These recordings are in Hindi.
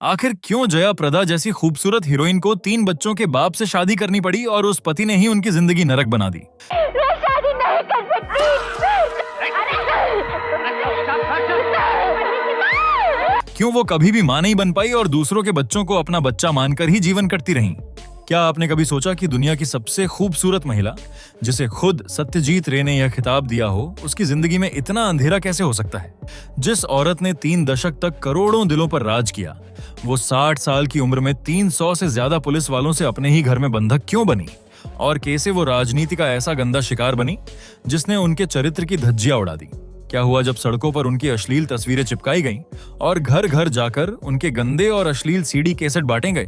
आखिर क्यों जया प्रदा जैसी खूबसूरत हीरोइन को 3 बच्चों के बाप से शादी करनी पड़ी और उस पति ने ही उनकी जिंदगी नरक बना दी? मैं शादी नहीं कर सकती। क्यों वो कभी भी मां नहीं बन पाई और दूसरों के बच्चों को अपना बच्चा मानकर ही जीवन कटती रहीं? क्या आपने कभी सोचा कि दुनिया की सबसे खूबसूरत महिला, जिसे खुद सत्यजीत रे ने यह खिताब दिया हो, उसकी जिंदगी में इतना अंधेरा कैसे हो सकता है? जिस औरत ने 3 दशक तक करोड़ों दिलों पर राज किया, वो 60 साल की उम्र में 300 से ज्यादा पुलिस वालों से अपने ही घर में बंधक क्यों बनी? और कैसे वो राजनीति का ऐसा गंदा शिकार बनी जिसने उनके चरित्र की धज्जियां उड़ा दी? क्या हुआ जब सड़कों पर उनकी अश्लील तस्वीरें चिपकाई गईं और घर घर जाकर उनके गंदे और अश्लील सीडी कैसेट बांटे गए?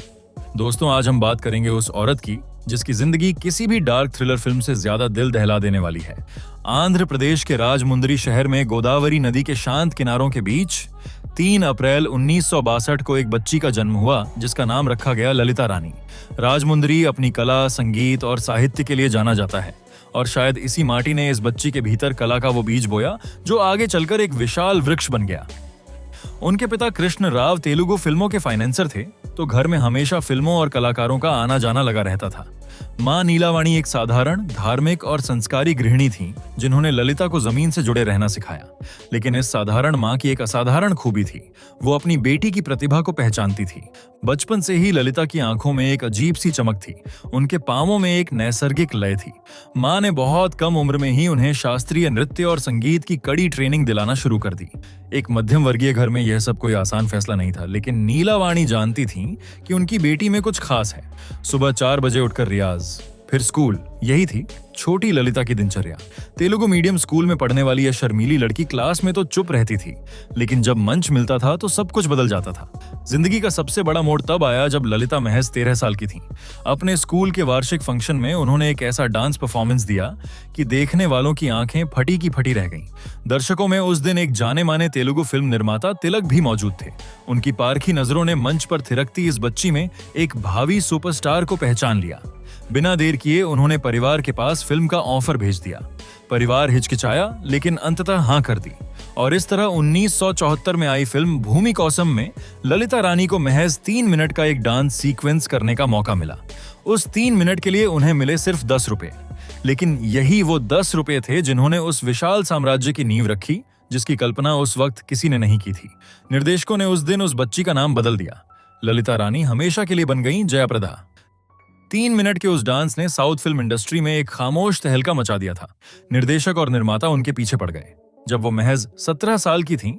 दोस्तों, आज हम बात करेंगे उस औरत की जिसकी जिंदगी किसी भी डार्क थ्रिलर फिल्म से ज्यादा दिल दहला देने वाली है। आंध्र प्रदेश के राजमुंदरी शहर में गोदावरी नदी के शांत किनारों के बीच 3 अप्रैल 1962 को एक बच्ची का जन्म हुआ जिसका नाम रखा गया ललिता रानी। राजमुंदरी अपनी कला, संगीत और साहित्य के लिए जाना जाता है और शायद इसी माटी ने इस बच्ची के भीतर कला का वो बीज बोया जो आगे चलकर एक विशाल वृक्ष बन गया। उनके पिता कृष्ण राव तेलुगु फिल्मों के फाइनेंसर थे, तो घर में हमेशा फिल्मों और कलाकारों का आना जाना लगा रहता था। मां नीलावाणी एक साधारण, धार्मिक और संस्कारी गृहिणी थीं, जिन्होंने ललिता को जमीन से जुड़े रहना सिखाया। लेकिन इस साधारण मां की एक असाधारण खूबी थी, वो अपनी बेटी की प्रतिभा को पहचानती थी। बचपन से ही ललिता की आंखों में एक अजीब सी चमक थी, उनके पांवों में एक नैसर्गिक लय थी। मां ने बहुत कम उम्र में ही उन्हें शास्त्रीय नृत्य और संगीत की कड़ी ट्रेनिंग दिलाना शुरू कर दी। एक मध्यम वर्गीय घर में यह सब कोई आसान फैसला नहीं था, लेकिन नीलावाणी जानती थीं कि उनकी बेटी में कुछ खास है। सुबह 4 बजे उठकर रियाज, फिर स्कूल, यही थी छोटी ललिता की दिनचर्या। तेलुगु मीडियम स्कूल में पढ़ने वाली यह शर्मीली लड़की क्लास में तो चुप रहती थी, लेकिन जब मंच मिलता था तो सब कुछ बदल जाता था। जिंदगी का सबसे बड़ा मोड़ तब आया जब ललिता महज 13 साल की थी। अपने स्कूल के वार्षिक फंक्शन में उन्होंने एक ऐसा डांस परफॉर्मेंस दिया कि देखने वालों की आंखें फटी की फटी रह गईं। दर्शकों में उस दिन एक जाने माने तेलुगु फिल्म निर्माता तिलक भी मौजूद थे। उनकी पारखी नजरों ने मंच पर थिरकती इस बच्ची में एक भावी सुपरस्टार को पहचान लिया। बिना देर किए उन्होंने परिवार के पास फिल्म का ऑफर भेज दिया। परिवार हिचकिचाया, लेकिन अंततः हाँ कर दी और इस तरह 1974 में आई फिल्म भूमि कौसम में ललिता रानी को महज 3 मिनट का एक डांस सीक्वेंस करने का मौका मिला। उस 3 मिनट के लिए उन्हें मिले सिर्फ 10 रुपए, लेकिन यही वो 10 रुपए थे जिन्होंने उस विशाल साम्राज्य की नींव रखी जिसकी कल्पना उस वक्त किसी ने नहीं की थी। निर्देशकों ने उस दिन उस बच्ची का नाम बदल दिया। ललिता रानी हमेशा के लिए बन गई जया प्रदा। 3 मिनट के उस डांस ने साउथ फिल्म इंडस्ट्री में एक खामोश तहलका मचा दिया था। निर्देशक और निर्माता उनके पीछे पड़ गए। जब वो महज 17 साल की थीं,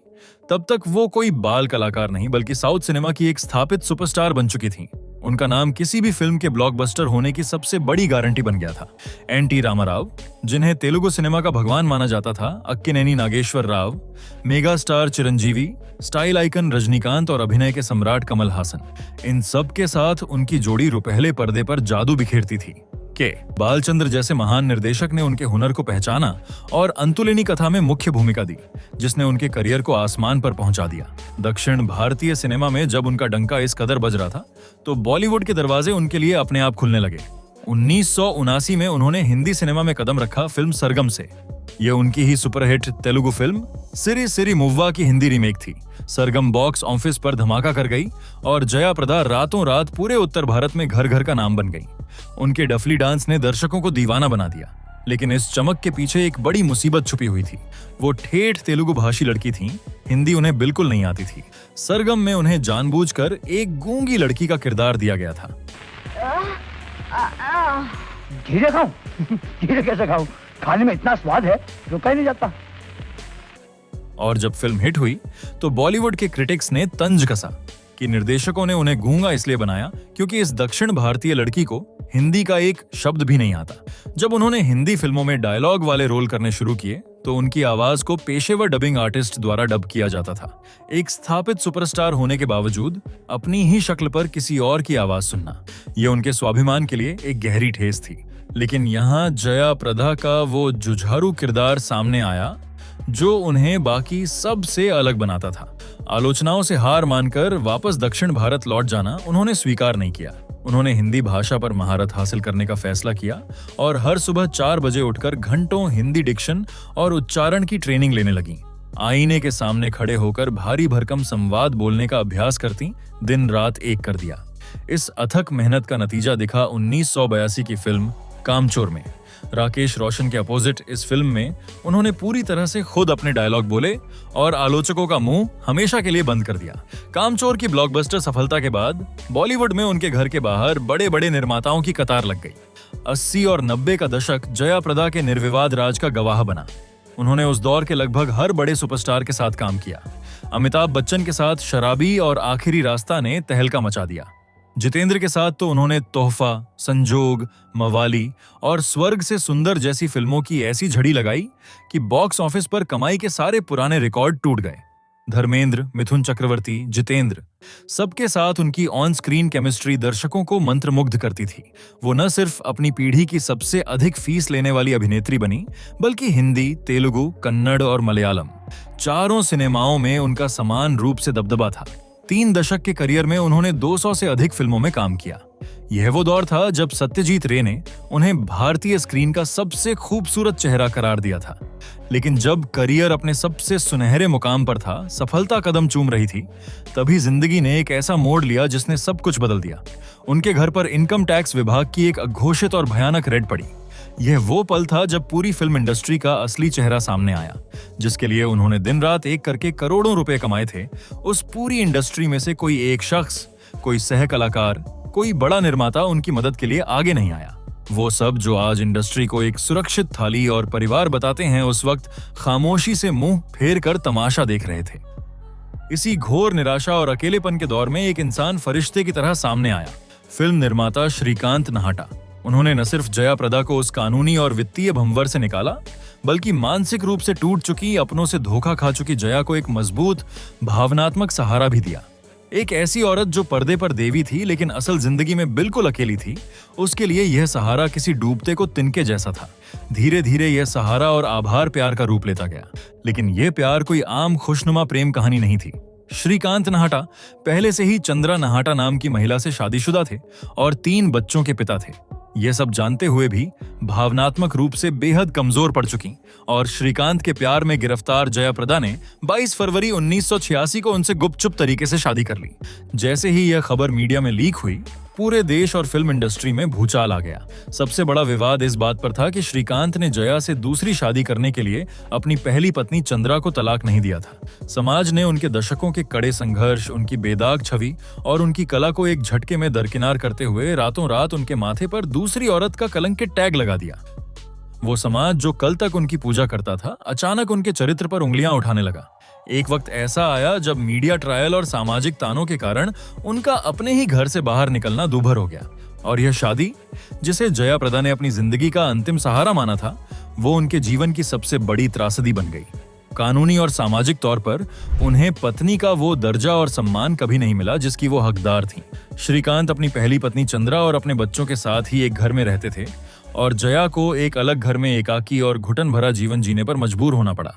तब तक वो कोई बाल कलाकार नहीं बल्कि साउथ सिनेमा की एक स्थापित सुपरस्टार बन चुकी थीं। उनका नाम किसी भी फिल्म के ब्लॉकबस्टर होने की सबसे बड़ी गारंटी बन गया था। एन.टी. रामाराव, जिन्हें तेलुगु सिनेमा का भगवान माना जाता था, Akkineni Nageswara Rao, mega star Chiranjeevi, style icon Rajinikanth और अभिनय के सम्राट कमल हासन, इन सब के साथ उनकी जोड़ी रुपहले पर्दे पर जादू बिखेरती थी। के बालचंद्र जैसे महान निर्देशक ने उनके हुनर को पहचाना और अंतुलिनी कथा में मुख्य भूमिका दी, जिसने उनके करियर को आसमान पर पहुंचा दिया। दक्षिण भारतीय सिनेमा में जब उनका डंका इस कदर बज रहा था, तो बॉलीवुड के दरवाजे उनके लिए अपने आप खुलने लगे। 1979 में उन्होंने हिंदी सिनेमा में कदम रखा फिल्म सरगम से। यह उनकी ही सुपरहिट तेलुगु फिल्म सिरी सिरी मुव्वा की हिंदी रीमेक थी। सरगम बॉक्स ऑफिस पर धमाका कर गई और जया प्रदा रातों रात पूरे उत्तर भारत में घर घर का नाम बन गई। उनके डफली डांस ने दर्शकों को दीवाना बना दिया, लेकिन इस चमक के पीछे एक बड़ी मुसीबत छुपी हुई थी। वो ठेठ तेलुगु भाषी लड़की थीं, हिंदी उन्हें बिल्कुल नहीं आती थी। सरगम में उन्हें जानबूझकर एक गूंगी लड़की का किरदार दिया गया था। धीरे खाऊं? धीरे कैसे खाऊं? खाने में इतना स्वाद है, रुका ही नहीं जाता। और जब फिल्म हिट हुई तो बॉलीवुड के क्रिटिक्स ने तंज कसा कि निर्देशकों ने उन्हें गूंगा इसलिए बनाया क्योंकि इस दक्षिण भारतीय लड़की को हिंदी का एक शब्द भी नहीं आता। जब उन्होंने हिंदी फिल्मों में डायलॉग वाले रोल करने शुरू किए तो उनकी आवाज को पेशेवर डबिंग आर्टिस्ट द्वारा डब किया जाता था। एक स्थापित सुपरस्टार होने के बावजूद अपनी ही शक्ल पर किसी और की आवाज सुनना, ये उनके स्वाभिमान के लिए एक गहरी ठेस थी। लेकिन यहाँ जया प्रदा का वो जुझारू किरदार सामने आया जो उन्हें बाकी सब से अलग बनाता था। आलोचनाओं से हार मानकर वापस दक्षिण भारत लौट जाना उन्होंने स्वीकार नहीं किया। उन्होंने हिंदी भाषा पर महारत हासिल करने का फैसला किया और हर सुबह 4 बजे उठकर घंटों हिंदी डिक्शन और उच्चारण की ट्रेनिंग लेने लगी। आईने के सामने खड़े होकर भारी भरकम संवाद बोलने का अभ्यास करती, दिन रात एक कर दिया। इस अथक मेहनत का नतीजा दिखा 1982 की फिल्म कामचोर में। राकेश रोशन के अपोजिट इस फिल्म में उन्होंने पूरी तरह से खुद अपने डायलॉग बोले और आलोचकों का मुंह हमेशा के लिए बंद कर दिया। कामचोर की ब्लॉकबस्टर सफलता के बाद बॉलीवुड में उनके घर के बाहर बड़े बड़े निर्माताओं की कतार लग गई। 80 और 90 का दशक जया प्रदा के निर्विवाद राज का गवाह बना। उन्होंने उस दौर के लगभग हर बड़े सुपरस्टार के साथ काम किया। अमिताभ बच्चन के साथ शराबी और आखिरी रास्ता ने तहलका मचा दिया। जितेंद्र के साथ तो उन्होंने तोहफा, संजोग, मवाली और स्वर्ग से सुंदर जैसी फिल्मों की ऐसी झड़ी लगाई कि बॉक्स ऑफिस पर कमाई के सारे पुराने रिकॉर्ड टूट गए। धर्मेंद्र, मिथुन चक्रवर्ती, जितेंद्र, सबके साथ उनकी ऑन स्क्रीन केमिस्ट्री दर्शकों को मंत्रमुग्ध करती थी। वो न सिर्फ अपनी पीढ़ी की सबसे अधिक फीस लेने वाली अभिनेत्री बनी, बल्कि हिंदी, तेलुगु, कन्नड़ और मलयालम चारों सिनेमाओं में उनका समान रूप से दबदबा था। 3 दशक के करियर में उन्होंने 200 से अधिक फिल्मों में काम किया। यह वो दौर था जब सत्यजीत रे ने उन्हें भारतीय स्क्रीन का सबसे खूबसूरत चेहरा करार दिया था। लेकिन जब करियर अपने सबसे सुनहरे मुकाम पर था, सफलता कदम चूम रही थी, तभी जिंदगी ने एक ऐसा मोड़ लिया जिसने सब कुछ बदल दिया। उनके घर पर इनकम टैक्स विभाग की एक अघोषित और भयानक रेड पड़ी। यह वो पल था जब पूरी फिल्म इंडस्ट्री का असली चेहरा सामने आया, जिसके लिए उन्होंने दिन रात एक करके करोड़ों रुपए कमाए थे। उस पूरी इंडस्ट्री में से कोई एक शख्स, कोई सह कलाकार, कोई बड़ा निर्माता उनकी मदद के लिए आगे नहीं आया। वो सब जो आज इंडस्ट्री को एक सुरक्षित थाली और परिवार बताते हैं, उस वक्त खामोशी से मुंह फेर कर तमाशा देख रहे थे। इसी घोर निराशा और अकेलेपन के दौर में एक इंसान फरिश्ते की तरह सामने आया, फिल्म निर्माता श्रीकांत नाहटा। उन्होंने न सिर्फ जया प्रदा को उस कानूनी और वित्तीय भंवर से निकाला, बल्कि मानसिक रूप से टूट चुकी, अपनों से धोखा खा चुकी जया को एक मजबूत भावनात्मक सहारा भी दिया। एक ऐसी औरत जो पर्दे पर देवी थी लेकिन असल जिंदगी में बिल्कुल अकेली थी, उसके लिए यह सहारा किसी डूबते को तिनके जैसा था। धीरे धीरे यह सहारा और आभार प्यार का रूप लेता गया, लेकिन यह प्यार कोई आम खुशनुमा प्रेम कहानी नहीं थी। श्रीकांत नाहटा पहले से ही चंद्रा नाहटा नाम की महिला से शादीशुदा थे और 3 बच्चों के पिता थे। ये सब जानते हुए भी भावनात्मक रूप से बेहद कमजोर पड़ चुकी और श्रीकांत के प्यार में गिरफ्तार जया प्रदा ने 22 फरवरी 1986 को उनसे गुपचुप तरीके से शादी कर ली। जैसे ही यह खबर मीडिया में लीक हुई, पूरे देश और फिल्म इंडस्ट्री में भूचाल आ गया। सबसे बड़ा विवाद इस बात पर था कि श्रीकांत ने जया से दूसरी शादी करने के लिए अपनी पहली पत्नी चंद्रा को तलाक नहीं दिया था। समाज ने उनके दशकों के कड़े संघर्ष, उनकी बेदाग छवि और उनकी कला को एक झटके में दरकिनार करते हुए रातों रात उनके माथे पर दूसरी औरत का कलंकित टैग लगा दिया। वो समाज जो कल तक उनकी पूजा करता था, अचानक उनके चरित्र पर उंगलियां उठाने लगा। एक वक्त ऐसा आया जब मीडिया ट्रायल और सामाजिक तानों के कारण उनका अपने ही घर से बाहर निकलना दूभर हो गया और यह शादी, जिसे जया प्रदा ने अपनी जिंदगी का अंतिम सहारा माना था, वो उनके जीवन की सबसे बड़ी त्रासदी बन गई। कानूनी और सामाजिक तौर पर उन्हें पत्नी का वो दर्जा और सम्मान कभी नहीं मिला जिसकी वो हकदार थीं। श्रीकांत अपनी पहली पत्नी चंद्रा और अपने बच्चों के साथ ही एक घर में रहते थे और जया को एक अलग घर में एकाकी और घुटन भरा जीवन जीने पर मजबूर होना पड़ा।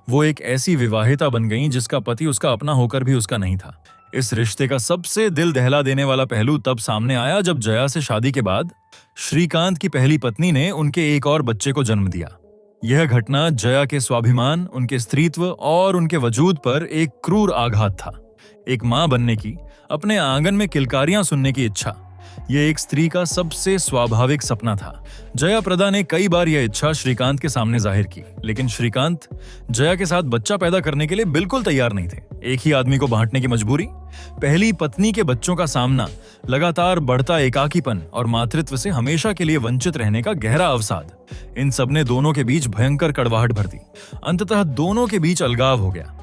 वो एक ऐसी विवाहिता बन गईं जिसका पति उसका अपना होकर भी उसका नहीं था। इस रिश्ते का सबसे दिल दहला देने वाला पहलू तब सामने आया जब जया से शादी के बाद श्रीकांत की पहली पत्नी ने उनके एक और बच्चे को जन्म दिया। यह घटना जया के स्वाभिमान, उनके स्त्रीत्व और उनके वजूद पर एक क्रूर आघात था। एक मां बनने की, अपने आंगन में किलकारियां सुनने की इच्छा, यह एक स्त्री का सबसे स्वाभाविक सपना था। जया प्रदा ने कई बार यह इच्छा श्रीकांत के सामने जाहिर की, लेकिन श्रीकांत जया के साथ बच्चा पैदा करने के लिए बिल्कुल तैयार नहीं थे। एक ही आदमी को बांटने की मजबूरी, पहली पत्नी के बच्चों का सामना, लगातार बढ़ता एकाकीपन और मातृत्व से हमेशा के लिए वंचित रहने का गहरा अवसाद, इन सब ने दोनों के बीच भयंकर कड़वाहट भर दी। अंततः दोनों के बीच अलगाव हो गया।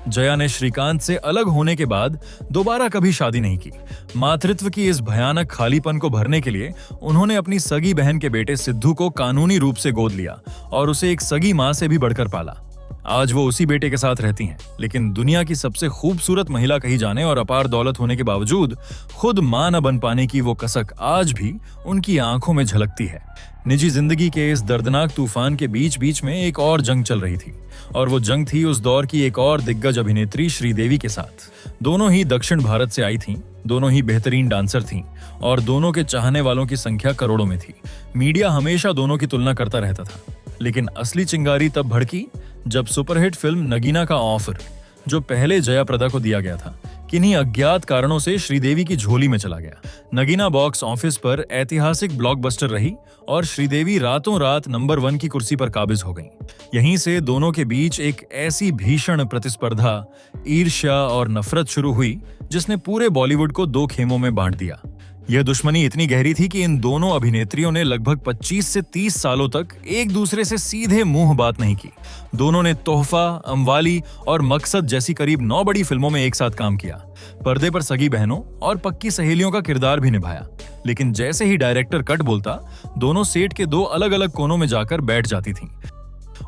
जया ने श्रीकांत से अलग होने के बाद दोबारा कभी शादी नहीं की। मातृत्व की इस भयानक खालीपन को भरने के लिए उन्होंने अपनी सगी बहन के बेटे सिद्धू को कानूनी रूप से गोद लिया और उसे एक सगी मां से भी बढ़कर पाला। आज वो उसी बेटे के साथ रहती हैं, लेकिन दुनिया की सबसे खूबसूरत महिला कही जाने और अपार दौलत होने के बावजूद खुद मां न बन पाने की वो कसक आज भी उनकी आंखों में झलकती है। निजी जिंदगी के इस दर्दनाक तूफान के बीच बीच में एक और जंग चल रही थी और वो जंग थी उस दौर की एक और दिग्गज अभिनेत्री श्रीदेवी के साथ। दोनों ही दक्षिण भारत से आई थीं, दोनों ही बेहतरीन डांसर थीं और दोनों के चाहने वालों की संख्या करोड़ों में थी। मीडिया हमेशा दोनों की तुलना करता रहता था। लेकिन असली चिंगारी तब भड़की जब सुपरहिट फिल्म नगीना का ऑफर, जो पहले जया प्रदा को दिया गया था, किन्हीं अज्ञात कारणों से श्रीदेवी की झोली में चला गया। नगीना बॉक्स ऑफिस पर ऐतिहासिक ब्लॉकबस्टर रही और श्रीदेवी रातों रात नंबर 1 की कुर्सी पर काबिज हो गईं। यहीं से दोनों के बीच एक ऐसी भीषण प्रतिस्पर्धा, ईर्ष्या और नफरत शुरू हुई जिसने पूरे बॉलीवुड को 2 खेमों में बांट दिया। यह दुश्मनी इतनी गहरी थी कि इन दोनों अभिनेत्रियों ने लगभग 25 से 30 सालों तक एक दूसरे से सीधे मुंह बात नहीं की। दोनों ने तोहफा, अम्वाली और मकसद जैसी करीब 9 बड़ी फिल्मों में एक साथ काम किया। पर्दे पर सगी बहनों और पक्की सहेलियों का किरदार भी निभाया। लेकिन जैसे ही डायरेक्टर कट बोलता, दोनों सेट के 2 अलग-अलग कोनों में जाकर बैठ जाती थीं।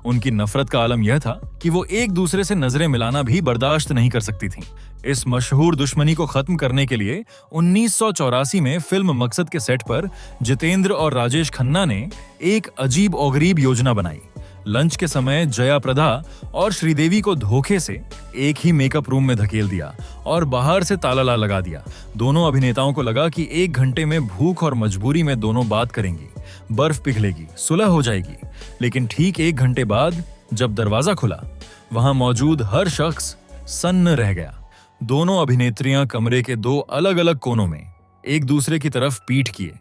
उनकी नफरत का आलम यह था कि वो एक दूसरे से नजरें मिलाना भी बर्दाश्त नहीं कर सकती थीं। इस मशहूर दुश्मनी को खत्म करने के लिए 1984 में फिल्म मकसद के सेट पर जितेंद्र और राजेश खन्ना ने एक अजीब और गरीब योजना बनाई। लंच के समय जया प्रदा और श्रीदेवी को धोखे से एक ही मेकअप रूम में धकेल दिया और बाहर से ताला लगा दिया। दोनों अभिनेताओं को लगा कि 1 घंटे में भूख और मजबूरी में दोनों बात करेंगी, बर्फ पिघलेगी, सुलह हो जाएगी। लेकिन ठीक 1 घंटे बाद जब दरवाजा खुला, वहां मौजूद हर शख्स सन्न रह गया। दोनों अभिनेत्रियां कमरे के 2 अलग-अलग कोनों में एक दूसरे की तरफ पीठ किए,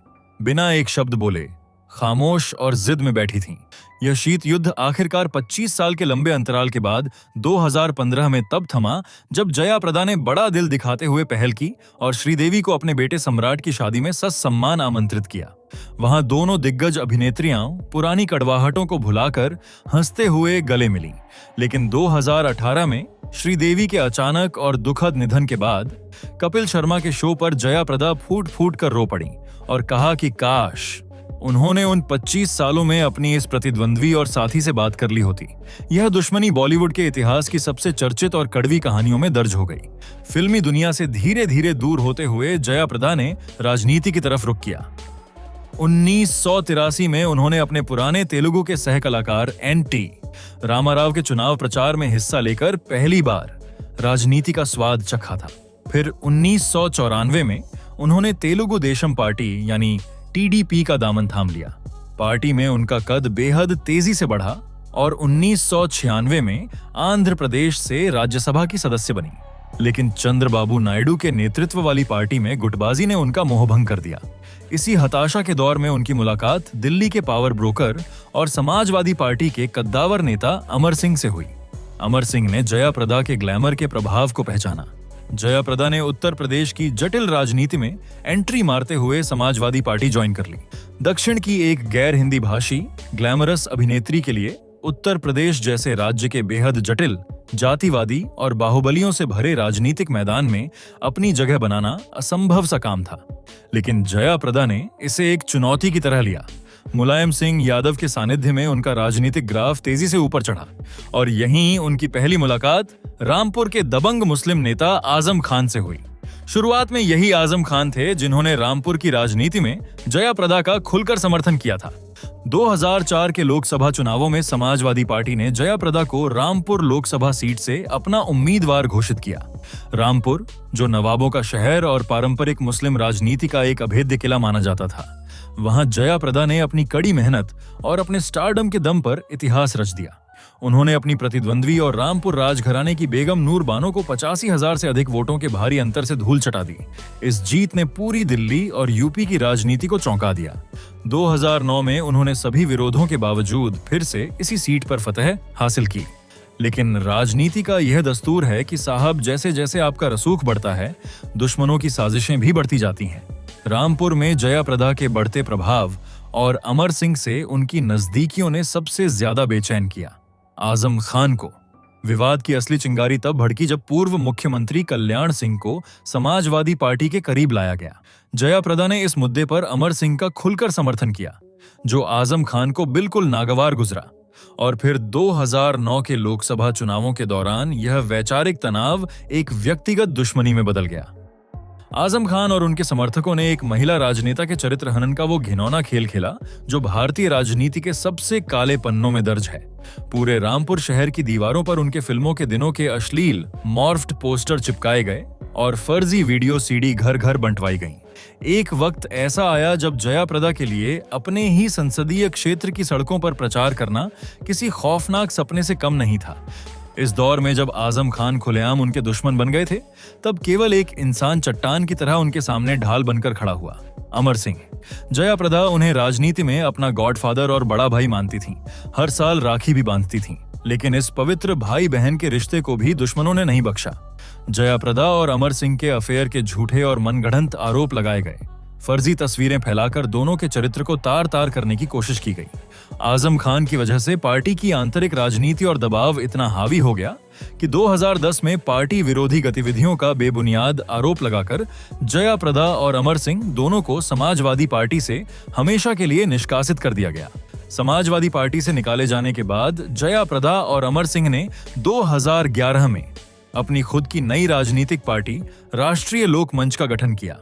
बिना एक शब्द बोले, खामोश और जिद में बैठी थीं। यह शीत युद्ध आखिरकार 25 साल के लंबे अंतराल के बाद 2015 में तब थमा जब जया प्रदा ने बड़ा दिल दिखाते हुए पहल की और श्रीदेवी को अपने बेटे सम्राट की शादी में ससम्मान आमंत्रित किया। वहां दोनों दिग्गज अभिनेत्रियां पुरानी कड़वाहटों को भुलाकर हंसते हुए गले मिलीं। लेकिन 2018 में श्रीदेवी के अचानक और दुखद निधन के बाद कपिल शर्मा के शो पर जया प्रदा फूट फूट कर रो पड़ी और कहा कि काश उन्होंने उन 25 सालों में अपनी इस प्रतिद्वंद्वी और साथी से बात कर ली होती। यह दुश्मनी बॉलीवुड के इतिहास की सबसे चर्चित और कड़वी कहानियों में दर्ज हो गई। फिल्मी दुनिया से धीरे धीरे दूर होते हुए जया प्रदा ने राजनीति की तरफ रुख किया। 1983 में उन्होंने अपने पुराने तेलुगु के सह कलाकार एन.टी. रामाराव के चुनाव प्रचार में हिस्सा लेकर पहली बार राजनीति का स्वाद चखा था। फिर 1994 में उन्होंने तेलुगु देशम पार्टी यानी टीडीपी का दामन थाम लिया। पार्टी में उनका कद बेहद तेजी से बढ़ा और 1996 में आंध्र प्रदेश से राज्यसभा की सदस्य बनी। लेकिन चंद्रबाबू नायडू के नेतृत्व वाली पार्टी में गुटबाजी ने उनका मोहभंग कर दिया। इसी हताशा के दौर में उनकी मुलाकात दिल्ली के पावर ब्रोकर और समाजवादी पार्टी के कद्दावर नेता अमर सिंह से हुई। अमर सिंह ने जया प्रदा के ग्लैमर के प्रभाव को पहचाना। जया प्रदा ने उत्तर प्रदेश की जटिल राजनीति में एंट्री मारते हुए समाजवादी पार्टी ज्वाइन कर ली। दक्षिण की एक गैर हिंदी भाषी ग्लैमरस अभिनेत्री के लिए उत्तर प्रदेश जैसे राज्य के बेहद जटिल, जातिवादी और बाहुबलियों से भरे राजनीतिक मैदान में अपनी जगह बनाना असंभव सा काम था। लेकिन जया प्रदा ने इसे एक चुनौती की तरह लिया। मुलायम सिंह यादव के सानिध्य में उनका राजनीतिक ग्राफ तेजी से ऊपर चढ़ा और यहीं उनकी पहली मुलाकात रामपुर के दबंग मुस्लिम नेता आजम खान से हुई। शुरुआत में यही आजम खान थे जिन्होंने रामपुर की राजनीति में जया प्रदा का खुलकर समर्थन किया था। 2004 के लोकसभा चुनावों में समाजवादी पार्टी ने जया प्रदा को रामपुर लोकसभा सीट से अपना उम्मीदवार घोषित किया। रामपुर, जो नवाबों का शहर और पारंपरिक मुस्लिम राजनीति का एक अभेद्य किला माना जाता था, वहां जया प्रदा ने अपनी कड़ी मेहनत और अपने स्टारडम के दम पर इतिहास रच दिया। उन्होंने अपनी प्रतिद्वंद्वी और रामपुर राजघराने की बेगम नूर बानो को 85,000 से अधिक वोटों के भारी अंतर से धूल चटा दी। इस जीत ने पूरी दिल्ली और यूपी की राजनीति को चौंका दिया। 2009 में उन्होंने सभी विरोधों के बावजूद फिर से इसी सीट पर फतह हासिल की। लेकिन राजनीति का यह दस्तूर है कि साहब, जैसे जैसे आपका रसूख बढ़ता है, दुश्मनों की साजिशें भी बढ़ती जाती हैं। रामपुर में जया प्रदा के बढ़ते प्रभाव और अमर सिंह से उनकी नजदीकियों ने सबसे ज्यादा बेचैन किया आजम खान को। विवाद की असली चिंगारी तब भड़की जब पूर्व मुख्यमंत्री कल्याण सिंह को समाजवादी पार्टी के करीब लाया गया। जया प्रदा ने इस मुद्दे पर अमर सिंह का खुलकर समर्थन किया, जो आजम खान को बिल्कुल नागवार गुजरा। और फिर 2009 के लोकसभा चुनावों के दौरान यह वैचारिक तनाव एक व्यक्तिगत दुश्मनी में बदल गया। आजम खान और उनके समर्थकों ने एक महिला राजनेता के चरित्र हनन का वो घिनौना खेल खेला जो भारतीय राजनीति के सबसे काले पन्नों में दर्ज है। पूरे रामपुर शहर की दीवारों पर उनके फिल्मों के दिनों के अश्लील मॉर्फ्ड पोस्टर चिपकाए गए और फर्जी वीडियो सीडी घर घर बंटवाई गईं। एक वक्त ऐसा आया जब जया प्रदा के लिए अपने ही संसदीय क्षेत्र की सड़कों पर प्रचार करना किसी खौफनाक सपने से कम नहीं था। इस दौर में जब आजम खान खुलेआम उनके दुश्मन बन गए थे, तब केवल एक इंसान चट्टान की तरह उनके सामने ढाल बनकर खड़ा हुआ, अमर सिंह। जया प्रदा उन्हें राजनीति में अपना गॉडफादर और बड़ा भाई मानती थीं। हर साल राखी भी बांधती थीं, लेकिन इस पवित्र भाई बहन के रिश्ते को भी दुश्मनों ने नहीं बख्शा। जया प्रदा और अमर सिंह के अफेयर के झूठे और मनगढ़ंत आरोप लगाए गए। फर्जी तस्वीरें फैलाकर दोनों के चरित्र को तार तार करने की कोशिश की गई। आजम खान की वजह से पार्टी की आंतरिक राजनीति और दबाव इतना हावी हो गया कि 2010 में पार्टी विरोधी गतिविधियों का बेबुनियाद आरोप लगाकर जया प्रदा और अमर सिंह दोनों को समाजवादी पार्टी से हमेशा के लिए निष्कासित कर दिया गया। समाजवादी पार्टी से निकाले जाने के बाद जया प्रदा और अमर सिंह ने 2011 में अपनी खुद की नई राजनीतिक पार्टी राष्ट्रीय लोक मंच का गठन किया।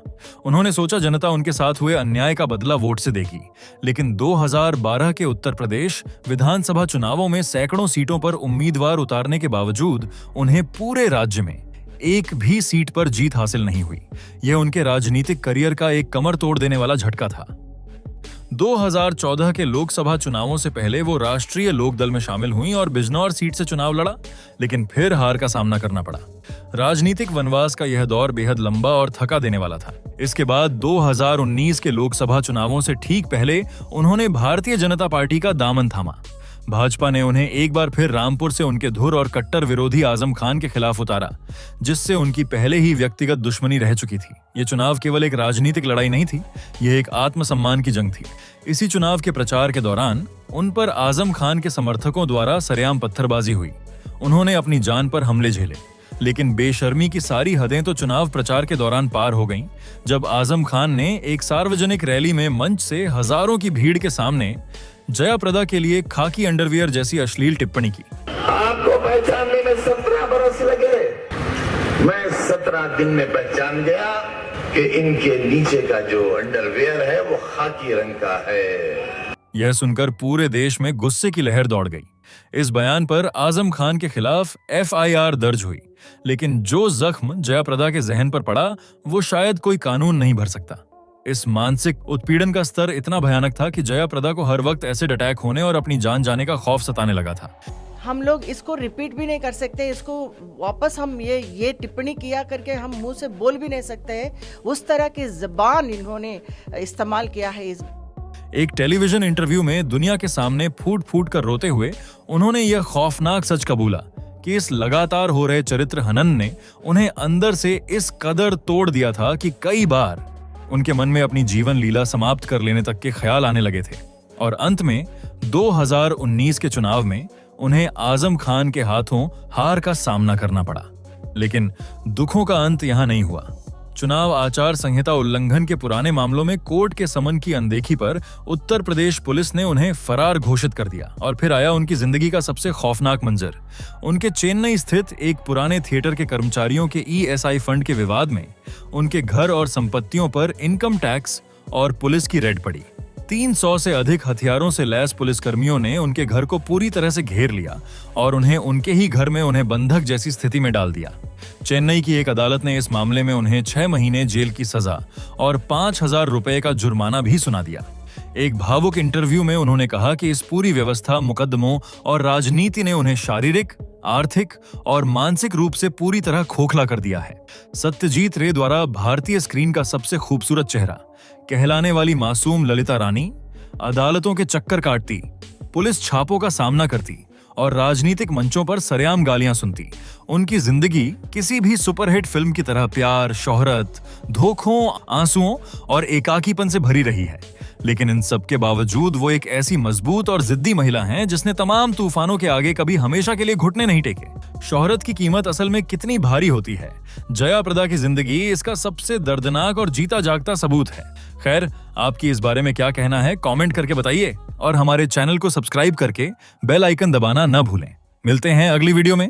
उन्होंने सोचा जनता उनके साथ हुए अन्याय का बदला वोट से देगी, लेकिन 2012 के उत्तर प्रदेश विधानसभा चुनावों में सैकड़ों सीटों पर उम्मीदवार उतारने के बावजूद उन्हें पूरे राज्य में एक भी सीट पर जीत हासिल नहीं हुई। यह उनके राजनीतिक करियर का एक कमर तोड़ देने वाला झटका था। 2014 के लोकसभा चुनावों से पहले वो राष्ट्रीय लोकदल में शामिल हुई और बिजनौर सीट से चुनाव लड़ा, लेकिन फिर हार का सामना करना पड़ा। राजनीतिक वनवास का यह दौर बेहद लंबा और थका देने वाला था। इसके बाद 2019 के लोकसभा चुनावों से ठीक पहले उन्होंने भारतीय जनता पार्टी का दामन थामा। भाजपा ने उन्हें एक बार फिर रामपुर से उनके धुर और कट्टर विरोधी आजम खान के खिलाफ उतारा, जिससे उनकी पहले ही व्यक्तिगत दुश्मनी रह चुकी थी। ये चुनाव केवल एक राजनीतिक लड़ाई नहीं थी, यह एक आत्मसम्मान की जंग थी। इसी चुनाव के प्रचार के दौरान उन पर आजम खान के समर्थकों द्वारा सरेआम पत्थरबाजी हुई। उन्होंने अपनी जान पर हमले झेले, लेकिन बेशर्मी की सारी हदें तो चुनाव प्रचार के दौरान पार हो गईं, जब आजम खान ने एक सार्वजनिक रैली में मंच से हजारों की भीड़ के सामने जया प्रदा के लिए खाकी अंडरवियर जैसी अश्लील टिप्पणी की। आपको पहचानने में 17 बरस लगे। मैं 17 दिन में पहचान गया कि इनके नीचे का जो अंडरवियर है वो खाकी रंग का है। यह सुनकर पूरे देश में गुस्से की लहर दौड़ गई। इस बयान पर आजम खान के खिलाफ FIR दर्ज हुई, लेकिन जो जख्म जया प्रदा के जहन पर पड़ा वो शायद कोई कानून नहीं भर सकता। इस मानसिक उत्पीड़न का स्तर इतना भयानक था कि जया प्रदा को हर वक्त एसिड अटैक होने और अपनी जान जाने का खौफ सताने लगा था। हम लोग इसको रिपीट भी नहीं कर सकते, इसको वापस हम ये टिप्पणी किया करके हम मुंह से बोल भी नहीं सकते हैं। उस तरह की ज़बान इन्होंने इस्तेमाल किया है। एक टेलीविजन इंटरव्यू में दुनिया के सामने फूट फूट कर रोते हुए उन्होंने यह खौफनाक सच कबूला कि इस लगातार हो रहे चरित्र हनन ने उन्हें अंदर से इस कदर तोड़ दिया था कि कई बार उनके मन में अपनी जीवन लीला समाप्त कर लेने तक के ख्याल आने लगे थे। और अंत में 2019 के चुनाव में उन्हें आजम खान के हाथों हार का सामना करना पड़ा। लेकिन दुखों का अंत यहां नहीं हुआ। चुनाव आचार संहिता उल्लंघन के पुराने मामलों में कोर्ट के समन की अनदेखी पर उत्तर प्रदेश पुलिस ने उन्हें फरार घोषित कर दिया। और फिर आया उनकी जिंदगी का सबसे खौफनाक मंजर। उनके चेन्नई स्थित एक पुराने थिएटर के कर्मचारियों के ESI फंड के विवाद में उनके घर और संपत्तियों पर इनकम टैक्स और पुलिस की रेड पड़ी। 300 से अधिक हथियारों से लैस पुलिसकर्मियों ने उनके घर को पूरी तरह से घेर लिया और उनके ही घर में उन्हें बंधक जैसी स्थिति में डाल दिया। चेन्नई की एक अदालत ने इस मामले में उन्हें 6 महीने जेल की सजा और 5,000 रुपए का जुर्माना भी सुना दिया। एक भावुक इंटरव्यू में उन्होंने कहा कि इस पूरी व्यवस्था, मुकदमों और राजनीति ने उन्हें शारीरिक, आर्थिक और मानसिक रूप से पूरी तरह खोखला कर दिया है। सत्यजीत रे द्वारा भारतीय स्क्रीन का सबसे खूबसूरत चेहरा कहलाने वाली मासूम ललिता रानी अदालतों के चक्कर काटती, पुलिस छापों का सामना करती और राजनीतिक मंचों पर सरेआम गालियां सुनती। उनकी जिंदगी किसी भी सुपरहिट फिल्म की तरह प्यार, शोहरत, धोखों, आंसुओं और एकाकीपन से भरी रही है। लेकिन इन सब के बावजूद वो एक ऐसी मजबूत और जिद्दी महिला हैं जिसने तमाम तूफानों के आगे कभी हमेशा के लिए घुटने नहीं टेके। शोहरत की कीमत असल में कितनी भारी होती है, जया प्रदा की जिंदगी इसका सबसे दर्दनाक और जीता जागता सबूत है। खैर, आपकी इस बारे में क्या कहना है कमेंट करके बताइए और हमारे चैनल को सब्सक्राइब करके बेल आइकन दबाना न भूलें। मिलते हैं अगली वीडियो में।